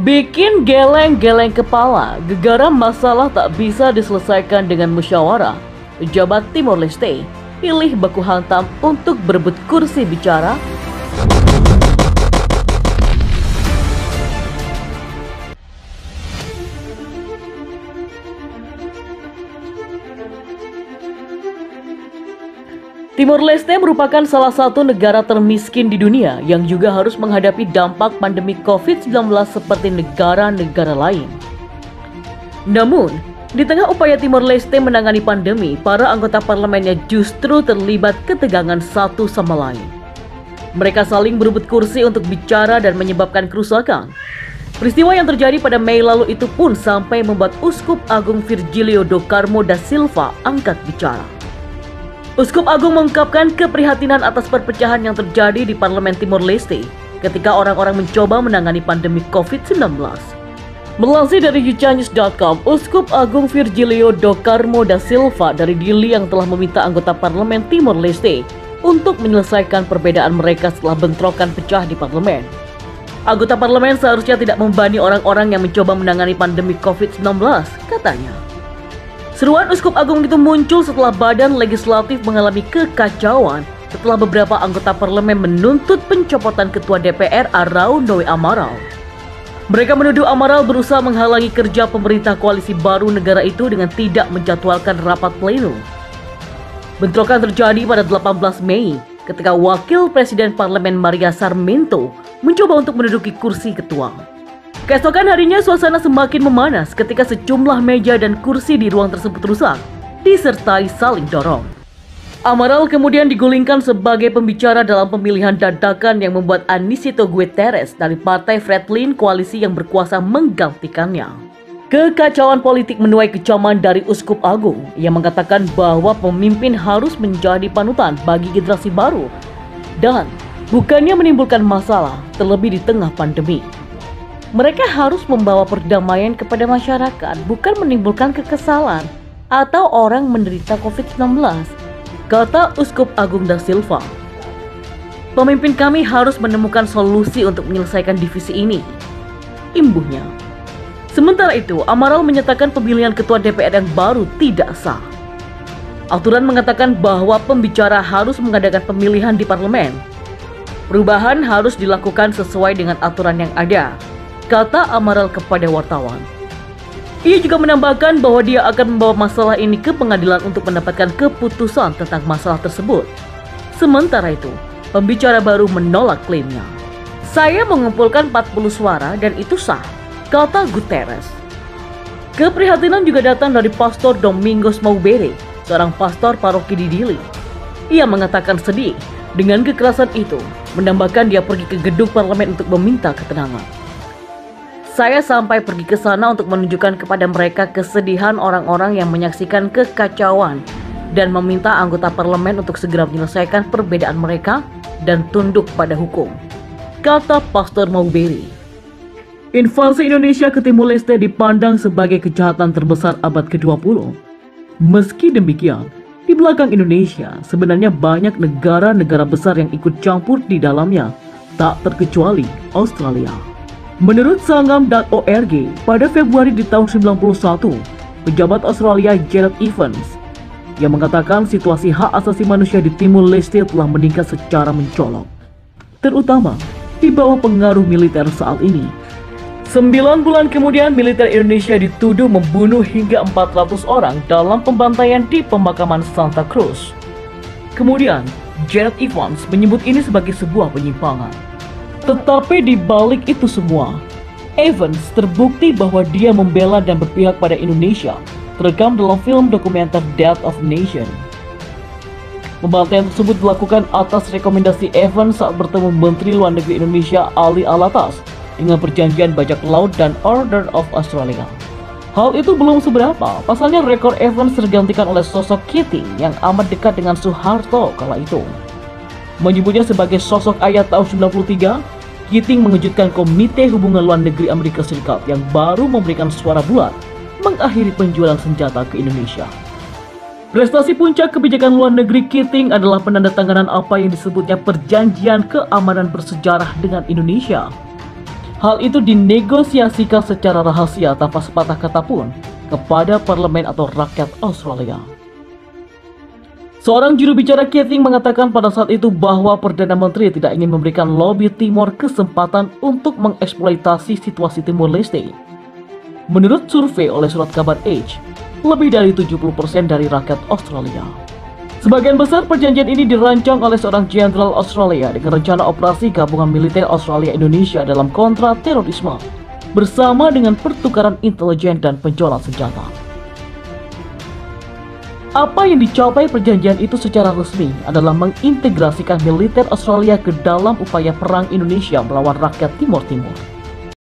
Bikin geleng-geleng kepala, gegara masalah tak bisa diselesaikan dengan musyawarah. Pejabat Timor Leste pilih baku hantam untuk berebut kursi bicara. Timor Leste merupakan salah satu negara termiskin di dunia yang juga harus menghadapi dampak pandemi COVID-19 seperti negara-negara lain. Namun, di tengah upaya Timor Leste menangani pandemi, para anggota parlemennya justru terlibat ketegangan satu sama lain. Mereka saling berebut kursi untuk bicara dan menyebabkan kerusakan. Peristiwa yang terjadi pada Mei lalu itu pun sampai membuat Uskup Agung Virgilio do Carmo da Silva angkat bicara. Uskup Agung mengungkapkan keprihatinan atas perpecahan yang terjadi di Parlemen Timor Leste ketika orang-orang mencoba menangani pandemi COVID-19. Melansir dari youchanness.com, Uskup Agung Virgilio do Carmo da Silva dari Dili yang telah meminta anggota Parlemen Timor Leste untuk menyelesaikan perbedaan mereka setelah bentrokan pecah di parlemen. Anggota parlemen seharusnya tidak membani orang-orang yang mencoba menangani pandemi COVID-19, katanya. Seruan Uskup Agung itu muncul setelah badan legislatif mengalami kekacauan setelah beberapa anggota parlemen menuntut pencopotan Ketua DPR Arau Noe Amaral. Mereka menuduh Amaral berusaha menghalangi kerja pemerintah koalisi baru negara itu dengan tidak menjadwalkan rapat pleno. Bentrokan terjadi pada 18 Mei ketika Wakil Presiden Parlemen Maria Sarmiento mencoba untuk menduduki kursi ketua. Keesokan harinya suasana semakin memanas ketika sejumlah meja dan kursi di ruang tersebut rusak, disertai saling dorong. Amaral kemudian digulingkan sebagai pembicara dalam pemilihan dadakan yang membuat Anicito Guterres dari Partai Fretilin koalisi yang berkuasa menggantikannya. Kekacauan politik menuai kecaman dari Uskup Agung yang mengatakan bahwa pemimpin harus menjadi panutan bagi generasi baru dan bukannya menimbulkan masalah terlebih di tengah pandemi. Mereka harus membawa perdamaian kepada masyarakat, bukan menimbulkan kekesalan atau orang menderita COVID-19, kata Uskup Agung da Silva. Pemimpin kami harus menemukan solusi untuk menyelesaikan divisi ini, imbuhnya. Sementara itu, Amaral menyatakan pemilihan ketua DPR yang baru tidak sah. Aturan mengatakan bahwa pembicara harus mengadakan pemilihan di parlemen. Perubahan harus dilakukan sesuai dengan aturan yang ada, kata Amaral kepada wartawan. Ia juga menambahkan bahwa dia akan membawa masalah ini ke pengadilan untuk mendapatkan keputusan tentang masalah tersebut. Sementara itu, pembicara baru menolak klaimnya. Saya mengumpulkan 40 suara dan itu sah, kata Guterres. Keprihatinan juga datang dari Pastor Domingos Maubere, seorang pastor paroki di Dili. Ia mengatakan sedih dengan kekerasan itu, menambahkan dia pergi ke gedung parlemen untuk meminta ketenangan. Saya sampai pergi ke sana untuk menunjukkan kepada mereka kesedihan orang-orang yang menyaksikan kekacauan dan meminta anggota parlemen untuk segera menyelesaikan perbedaan mereka dan tunduk pada hukum, kata Pastor Maubere. Invasi Indonesia ke Timor Leste dipandang sebagai kejahatan terbesar abad ke-20. Meski demikian, di belakang Indonesia sebenarnya banyak negara-negara besar yang ikut campur di dalamnya, tak terkecuali Australia. Menurut sangam.org, pada Februari di tahun 1991, pejabat Australia Gareth Evans yang mengatakan situasi hak asasi manusia di Timor Leste telah meningkat secara mencolok, terutama di bawah pengaruh militer saat ini. 9 bulan kemudian, militer Indonesia dituduh membunuh hingga 400 orang dalam pembantaian di pemakaman Santa Cruz. Kemudian, Gareth Evans menyebut ini sebagai sebuah penyimpangan. Tetapi di balik itu semua, Evans terbukti bahwa dia membela dan berpihak pada Indonesia, terekam dalam film dokumenter Death of Nation. Pembantaian tersebut dilakukan atas rekomendasi Evans saat bertemu Menteri Luar Negeri Indonesia Ali Alatas dengan perjanjian bajak laut dan Order of Australia. Hal itu belum seberapa, pasalnya rekor Evans tergantikan oleh sosok Keating yang amat dekat dengan Soeharto kala itu. Menyebutnya sebagai sosok ayah tahun 93, Keating mengejutkan Komite Hubungan Luar Negeri Amerika Serikat yang baru memberikan suara bulat mengakhiri penjualan senjata ke Indonesia. Prestasi puncak kebijakan luar negeri Keating adalah penandatanganan apa yang disebutnya perjanjian keamanan bersejarah dengan Indonesia. Hal itu dinegosiasikan secara rahasia tanpa sepatah kata pun kepada parlemen atau rakyat Australia. Seorang juru bicara Keating mengatakan pada saat itu bahwa Perdana Menteri tidak ingin memberikan lobi Timor kesempatan untuk mengeksploitasi situasi Timor Leste. Menurut survei oleh surat kabar Age, lebih dari 70% dari rakyat Australia. Sebagian besar perjanjian ini dirancang oleh seorang jenderal Australia dengan rencana operasi gabungan militer Australia Indonesia dalam kontra terorisme, bersama dengan pertukaran intelijen dan penjualan senjata. Apa yang dicapai perjanjian itu secara resmi adalah mengintegrasikan militer Australia ke dalam upaya perang Indonesia melawan rakyat Timor Timur.